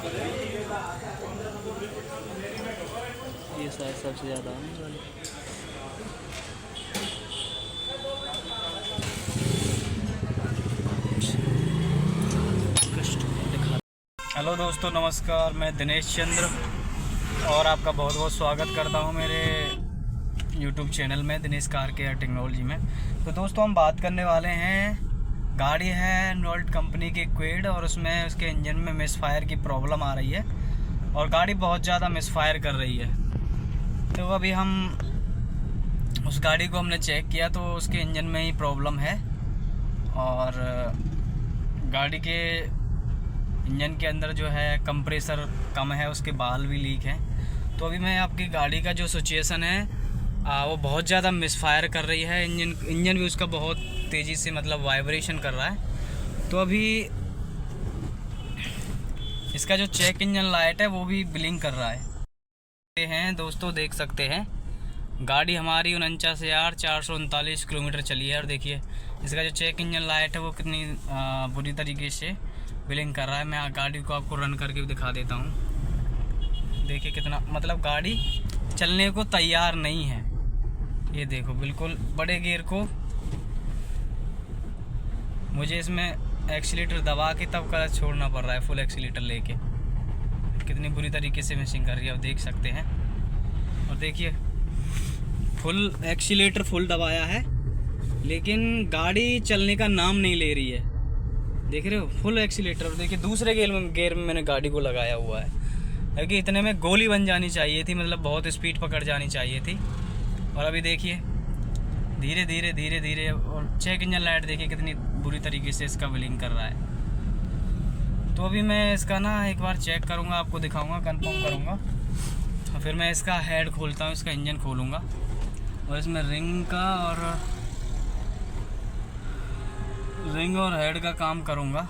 ये शायद सबसे ज़्यादा आने वाली। हेलो दोस्तों, नमस्कार। मैं दिनेश चंद्र और आपका बहुत बहुत स्वागत करता हूं मेरे YouTube चैनल में, दिनेश कार केयर टेक्नोलॉजी में। तो दोस्तों, हम बात करने वाले हैं, गाड़ी है नोल्ट कंपनी की क्विड और उसमें उसके इंजन में मिसफायर की प्रॉब्लम आ रही है और गाड़ी बहुत ज़्यादा मिसफायर कर रही है। तो अभी हम उस गाड़ी को हमने चेक किया तो उसके इंजन में ही प्रॉब्लम है और गाड़ी के इंजन के अंदर जो है कंप्रेसर कम है, उसके बाल भी लीक हैं। तो अभी मैं आपकी गाड़ी का जो सिचुएशन है वो बहुत ज़्यादा मिसफायर कर रही है। इंजन भी उसका बहुत तेज़ी से मतलब वाइब्रेशन कर रहा है। तो अभी इसका जो चेक इंजन लाइट है वो भी ब्लिंक कर रहा है। दोस्तों देख सकते हैं, गाड़ी हमारी 49,439 किलोमीटर चली है और देखिए इसका जो चेक इंजन लाइट है वो कितनी बुरी तरीके से ब्लिंक कर रहा है। मैं गाड़ी को आपको रन करके भी दिखा देता हूँ। देखिए कितना मतलब गाड़ी चलने को तैयार नहीं है। ये देखो, बिल्कुल बड़े गियर को मुझे इसमें एक्सीलेटर दबा के तब क्लच छोड़ना पड़ रहा है, फुल एक्सीलेटर लेके। कितनी बुरी तरीके से मिसिंग कर रही है, आप देख सकते हैं। और देखिए फुल एक्सीलेटर फुल दबाया है लेकिन गाड़ी चलने का नाम नहीं ले रही है। देख रहे हो, फुल एक्सीलेटर। और देखिए दूसरे गेयर में मैंने गाड़ी को लगाया हुआ है क्योंकि इतने में गोली बन जानी चाहिए थी, मतलब बहुत स्पीड पकड़ जानी चाहिए थी। और अभी देखिए धीरे धीरे धीरे धीरे, और चेक इंजन लाइट देखिए कितनी बुरी तरीके से इसका ब्लिंक कर रहा है। तो अभी मैं इसका ना एक बार चेक करूँगा, आपको दिखाऊँगा, कंफर्म करूँगा और फिर मैं इसका हेड खोलता हूँ, इसका इंजन खोलूँगा और इसमें रिंग और हेड का काम करूँगा।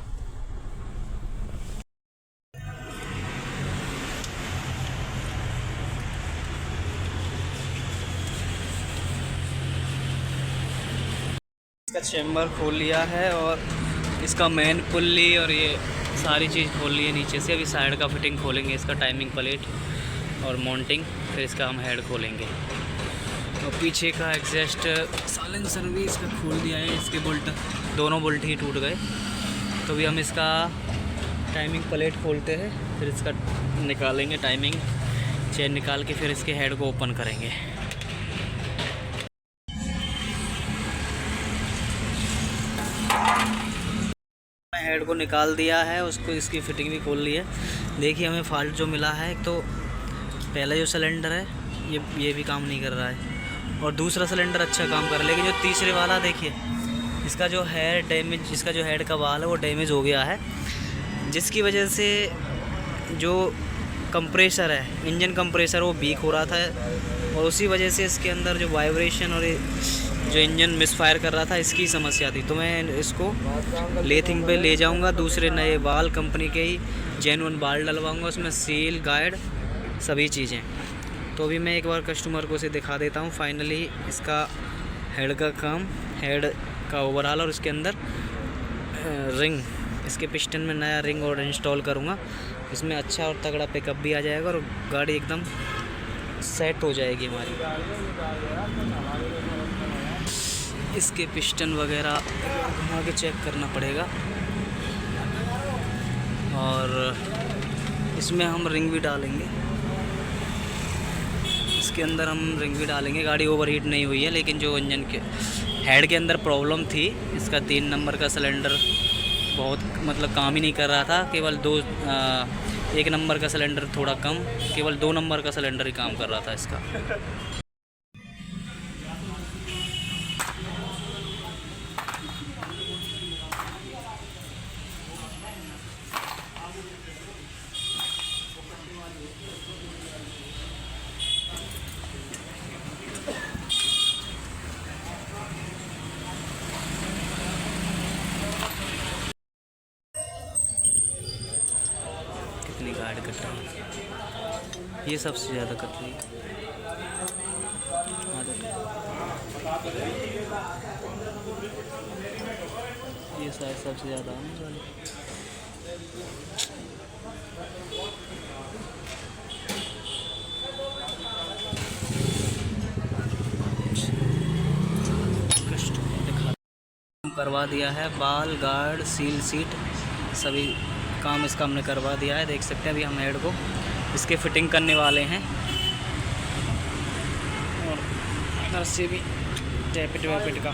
इसका चेम्बर खोल लिया है और इसका मेन पुल्ली और ये सारी चीज़ खोल ली है नीचे से। अभी साइड का फिटिंग खोलेंगे, इसका टाइमिंग प्लेट और माउंटिंग, फिर इसका हम हेड खोलेंगे। और पीछे का एग्जॉस्ट साइलेंसर भी इसका खोल दिया है, इसके बोल्ट दोनों बोल्ट ही टूट गए। तो भी हम इसका टाइमिंग प्लेट खोलते हैं, फिर इसका निकालेंगे टाइमिंग चेन निकाल के, फिर इसके हेड को ओपन करेंगे। हेड को निकाल दिया है, उसको इसकी फिटिंग भी खोल ली है। देखिए हमें फॉल्ट जो मिला है, एक तो पहला जो सिलेंडर है ये भी काम नहीं कर रहा है और दूसरा सिलेंडर अच्छा काम कर रहा है, लेकिन जो तीसरे वाला देखिए इसका जो है डैमेज, इसका जो हेड का बाल है वो डैमेज हो गया है, जिसकी वजह से जो कंप्रेसर है, इंजन कंप्रेसर, वो वीक हो रहा था और उसी वजह से इसके अंदर जो वाइब्रेशन और जो इंजन मिसफायर कर रहा था इसकी समस्या थी। तो मैं इसको लेथिंग पे ले जाऊंगा, दूसरे नए बाल कंपनी के ही जेन्युइन बाल डलवाऊंगा, उसमें सील गाइड सभी चीज़ें। तो अभी मैं एक बार कस्टमर को से दिखा देता हूँ फाइनली इसका हेड का काम, हेड का ओवरऑल, और इसके अंदर रिंग, इसके पिस्टन में नया रिंग और इंस्टॉल करूँगा। इसमें अच्छा और तगड़ा पिकअप भी आ जाएगा और गाड़ी एकदम सेट हो जाएगी हमारी। इसके पिस्टन वगैरह घुमा के चेक करना पड़ेगा और इसमें हम रिंग भी डालेंगे, इसके अंदर हम रिंग भी डालेंगे। गाड़ी ओवरहीट नहीं हुई है, लेकिन जो इंजन के हेड के अंदर प्रॉब्लम थी, इसका 3 नंबर का सिलेंडर बहुत मतलब काम ही नहीं कर रहा था, केवल 1 नंबर का सिलेंडर थोड़ा कम, केवल 2 नंबर का सिलेंडर ही काम कर रहा था इसका। कितनी गाड़ी कट रही है, ये सबसे ज़्यादा कट रही है। ये शायद सबसे ज़्यादा आने वाली। करवा दिया है। बाल, गार्ड, सील सीट सभी काम इसका हमने करवा दिया है। देख सकते हैं अभी हम हेड को इसके फिटिंग करने वाले हैं। और इधर से भी टैपिट वैपिट का।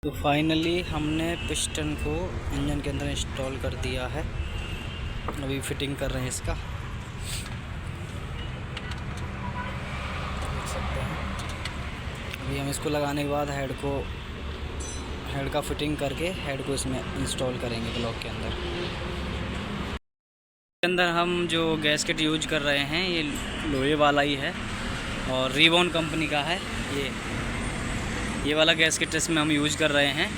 तो फाइनली हमने पिस्टन को इंजन के अंदर इंस्टॉल कर दिया है। अभी फिटिंग कर रहे हैं इसका, देख सकते हैं। अभी हम इसको लगाने के बाद हेड का फिटिंग करके हेड को इसमें इंस्टॉल करेंगे ब्लॉक के अंदर। इसके अंदर हम जो गैस्केट यूज कर रहे हैं ये लोहे वाला ही है और रिबॉन कंपनी का है। ये वाला गैस्केट इसमें हम यूज कर रहे हैं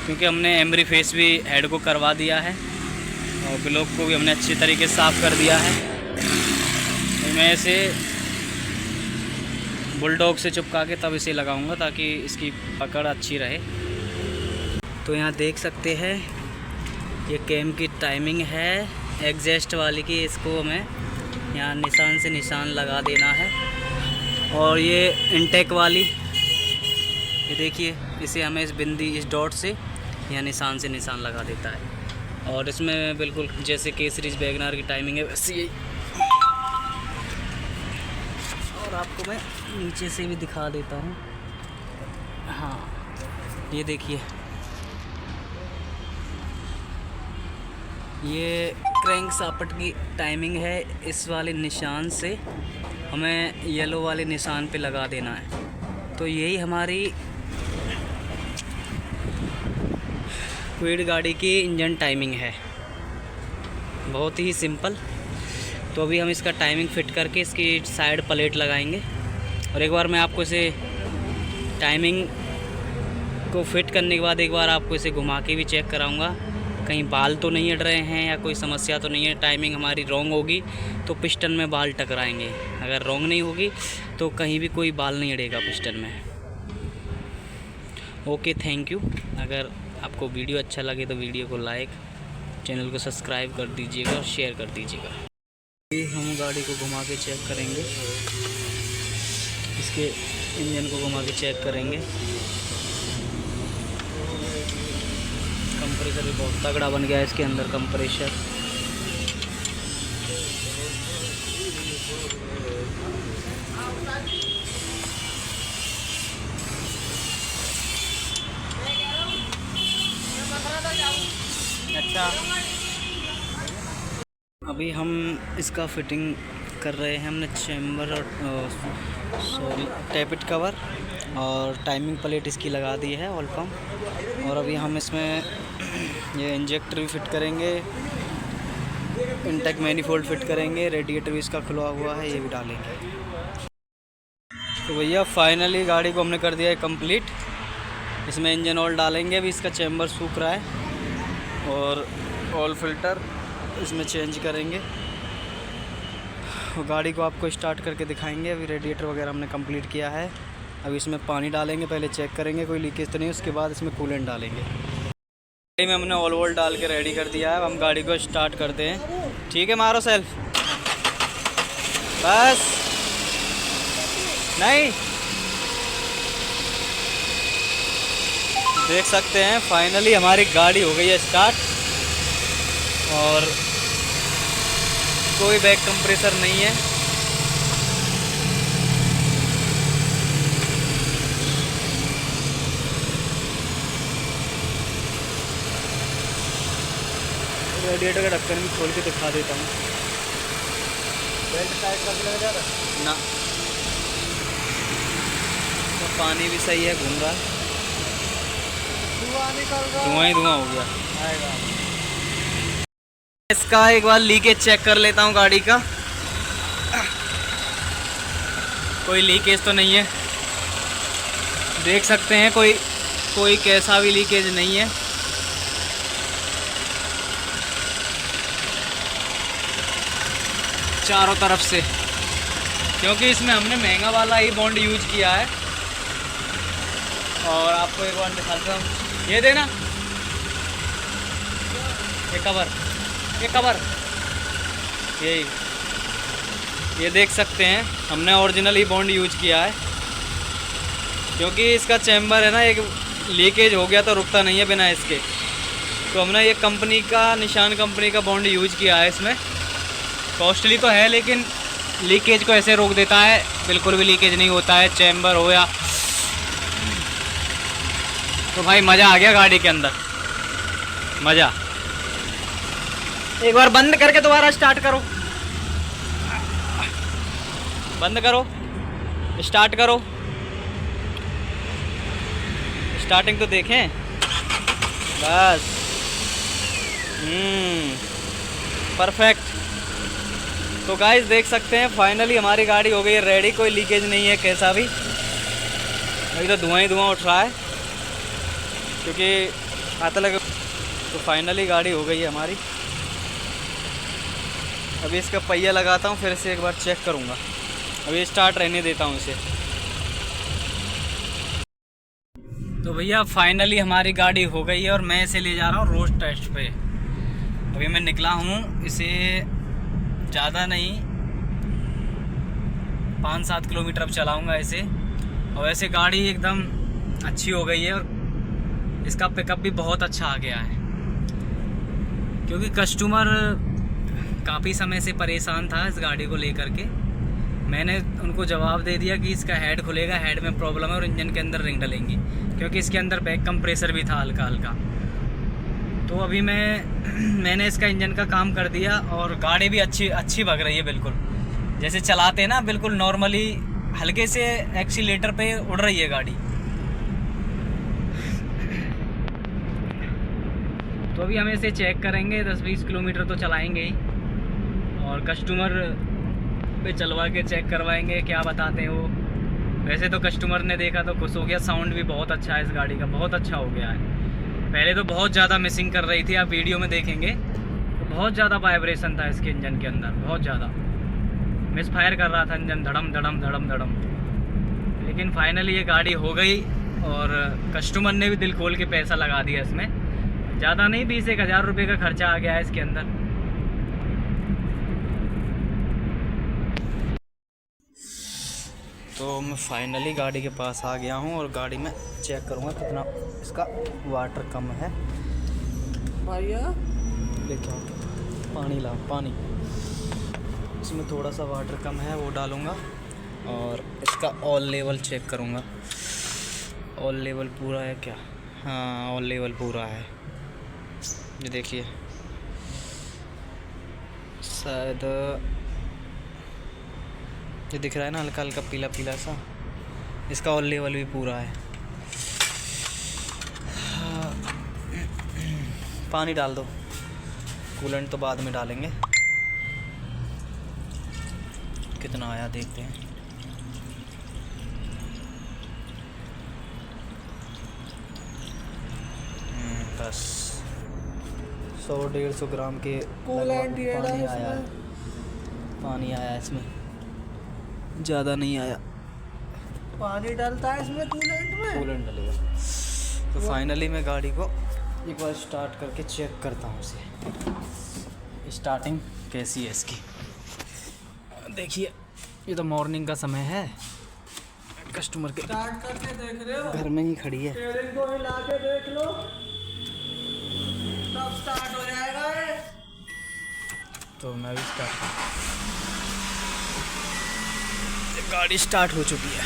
क्योंकि हमने एमरी फेस भी हेड को करवा दिया है और ब्लॉक को भी हमने अच्छी तरीके से साफ़ कर दिया है। तो मैं इसे बुलडॉग से चिपका के तब इसे लगाऊंगा ताकि इसकी पकड़ अच्छी रहे। तो यहाँ देख सकते हैं ये कैम की टाइमिंग है एग्जॉस्ट वाली की। इसको हमें यहाँ निशान से निशान लगा देना है। और ये इनटेक वाली, ये देखिए इसे हमें इस डॉट से या निशान से निशान लगा देता है। और इसमें बिल्कुल जैसे के सीरीज वैगनआर की टाइमिंग है वैसे ही। और आपको मैं नीचे से भी दिखा देता हूँ। हाँ ये देखिए, ये क्रैंक शाफ्ट की टाइमिंग है। इस वाले निशान से हमें येलो वाले निशान पे लगा देना है। तो यही हमारी क्विड गाड़ी की इंजन टाइमिंग है, बहुत ही सिंपल। तो अभी हम इसका टाइमिंग फिट करके इसकी साइड प्लेट लगाएंगे। और एक बार मैं आपको इसे टाइमिंग को फिट करने के बाद एक बार आपको इसे घुमा के भी चेक कराऊंगा कहीं बाल तो नहीं अड़ रहे हैं या कोई समस्या तो नहीं है। टाइमिंग हमारी रॉन्ग होगी तो पिस्टन में बाल टकराएंगे, अगर रॉन्ग नहीं होगी तो कहीं भी कोई बाल नहीं अड़ेगा पिस्टन में। Okay, thank you. अगर आपको वीडियो अच्छा लगे तो वीडियो को लाइक, चैनल को सब्सक्राइब कर दीजिएगा और शेयर कर दीजिएगा। हम गाड़ी को घुमा के चेक करेंगे, इसके इंजन को घुमा के चेक करेंगे। कंप्रेसर भी बहुत तगड़ा बन गया है इसके अंदर कंप्रेसर। अच्छा, अभी हम इसका फिटिंग कर रहे हैं। हमने चैम्बर और टैपिट कवर और टाइमिंग प्लेट इसकी लगा दी है ऑयल पम्प। और अभी हम इसमें ये इंजेक्टर भी फिट करेंगे, इनटेक मैनिफोल्ड फिट करेंगे, रेडिएटर भी इसका खुला हुआ है ये भी डालेंगे। तो भैया फाइनली गाड़ी को हमने कर दिया है कंप्लीट। इसमें इंजन ऑयल डालेंगे। अभी इसका चैम्बर सूख रहा है और ऑयल फिल्टर इसमें चेंज करेंगे और गाड़ी को आपको स्टार्ट करके दिखाएंगे। अभी रेडिएटर वगैरह हमने कंप्लीट किया है। अभी इसमें पानी डालेंगे, पहले चेक करेंगे कोई लीकेज तो नहीं, उसके बाद इसमें कूलेंट डालेंगे। गाड़ी में हमने ऑयल वोल डाल के रेडी कर दिया है। अब हम गाड़ी को स्टार्ट करते हैं। ठीक है, मारो सेल्फ, बस नहीं। देख सकते हैं फाइनली हमारी गाड़ी हो गई है स्टार्ट और कोई बैक कंप्रेसर नहीं है। रेडिएटर का ढक्कन भी खोल के दिखा देता हूँ। बेल्ट टाइट करके लगा जा रहा ना, तो पानी भी सही है, घूम रहा है, धुआं ही धुआं हो गया। इसका एक बार लीकेज चेक कर लेता हूँ गाड़ी का। कोई लीकेज तो नहीं है, देख सकते हैं कोई कैसा भी लीकेज नहीं है। चारों तरफ से, क्योंकि इसमें हमने महंगा वाला ही बॉन्ड यूज किया है। और आपको एक बार दिखाता हूँ, ये देना, ये कवर यही, ये देख सकते हैं हमने ओरिजिनल ही बॉन्ड यूज किया है। क्योंकि इसका चैम्बर है ना, एक लीकेज हो गया तो रुकता नहीं है बिना इसके। तो हमने ये कंपनी का, निशान कंपनी का बॉन्ड यूज किया है इसमें। कॉस्टली तो है लेकिन लीकेज को ऐसे रोक देता है, बिल्कुल भी लीकेज नहीं होता है, चैम्बर हो या। तो भाई मज़ा आ गया गाड़ी के अंदर, मज़ा। एक बार बंद करके दोबारा स्टार्ट करो, बंद करो, स्टार्ट करो, स्टार्टिंग तो देखें बस। परफेक्ट। तो गाइस देख सकते हैं फाइनली हमारी गाड़ी हो गई है रेडी, कोई लीकेज नहीं है कैसा भी। अभी तो धुआं ही धुआं उठ रहा है क्योंकि आता लगे। तो फाइनली गाड़ी हो गई है हमारी। अभी इसका पहिया लगाता हूँ, फिर से एक बार चेक करूँगा। अभी स्टार्ट रहने देता हूँ इसे। तो भैया फाइनली हमारी गाड़ी हो गई है और मैं इसे ले जा रहा हूँ रोड टेस्ट पे। अभी मैं निकला हूँ, इसे ज़्यादा नहीं 5-7 किलोमीटर अब चलाऊँगा इसे। और वैसे गाड़ी एकदम अच्छी हो गई है और इसका पिकअप भी बहुत अच्छा आ गया है, क्योंकि कस्टमर काफ़ी समय से परेशान था इस गाड़ी को लेकर के। मैंने उनको जवाब दे दिया कि इसका हेड खुलेगा, हेड में प्रॉब्लम है और इंजन के अंदर रिंग डलेंगी, क्योंकि इसके अंदर बैक कंप्रेसर भी था हल्का हल्का। तो अभी मैंने इसका इंजन का काम कर दिया और गाड़ी भी अच्छी भग रही है, बिल्कुल जैसे चलाते हैं ना, बिल्कुल नॉर्मली हल्के से एक्सीलेटर पे उड़ रही है गाड़ी। तो अभी हम इसे चेक करेंगे, 10-20 किलोमीटर तो चलाएंगे ही और कस्टमर पे चलवा के चेक करवाएंगे क्या बताते हैं वो। वैसे तो कस्टमर ने देखा तो खुश हो गया, साउंड भी बहुत अच्छा है इस गाड़ी का, बहुत अच्छा हो गया है। पहले तो बहुत ज़्यादा मिसिंग कर रही थी, आप वीडियो में देखेंगे तो बहुत ज़्यादा वाइब्रेशन था इसके इंजन के अंदर, बहुत ज़्यादा मिस फायर कर रहा था इंजन, धड़म धड़म धड़म धड़म। लेकिन फाइनली ये गाड़ी हो गई और कस्टमर ने भी दिल खोल के पैसा लगा दिया इसमें। ज़्यादा नहीं, 20-1 हज़ार रुपये का खर्चा आ गया है इसके अंदर। तो मैं फाइनली गाड़ी के पास आ गया हूँ और गाड़ी में चेक करूँगा कितना इसका वाटर कम है। भैया लेके आओ पानी, ला पानी। इसमें थोड़ा सा वाटर कम है, वो डालूँगा और इसका ऑयल लेवल चेक करूँगा। ऑयल लेवल पूरा है क्या? हाँ ऑयल लेवल पूरा है। ये देखिए शायद ये दिख रहा है ना हल्का हल्का पीला पीला सा, इसका ऑयल लेवल भी पूरा है। पानी डाल दो, कूलेंट तो बाद में डालेंगे। कितना आया देखते हैं। बस 100-150 ग्राम के पानी आया है, पानी आया इसमें, ज़्यादा नहीं आया। पानी डालता है इसमें कूलेंट डलेगा। तो फाइनली मैं गाड़ी को एक बार स्टार्ट करके चेक करता हूँ इसे, स्टार्टिंग कैसी है इसकी। देखिए ये तो मॉर्निंग का समय है, कस्टमर के स्टार्ट करके देख रहे हो, घर में ही खड़ी है। स्टीयरिंग को हिला के देख लो, तब स्टार्ट हो जाएगा ये। तो मैं भी स्टार्ट, गाड़ी स्टार्ट हो चुकी है।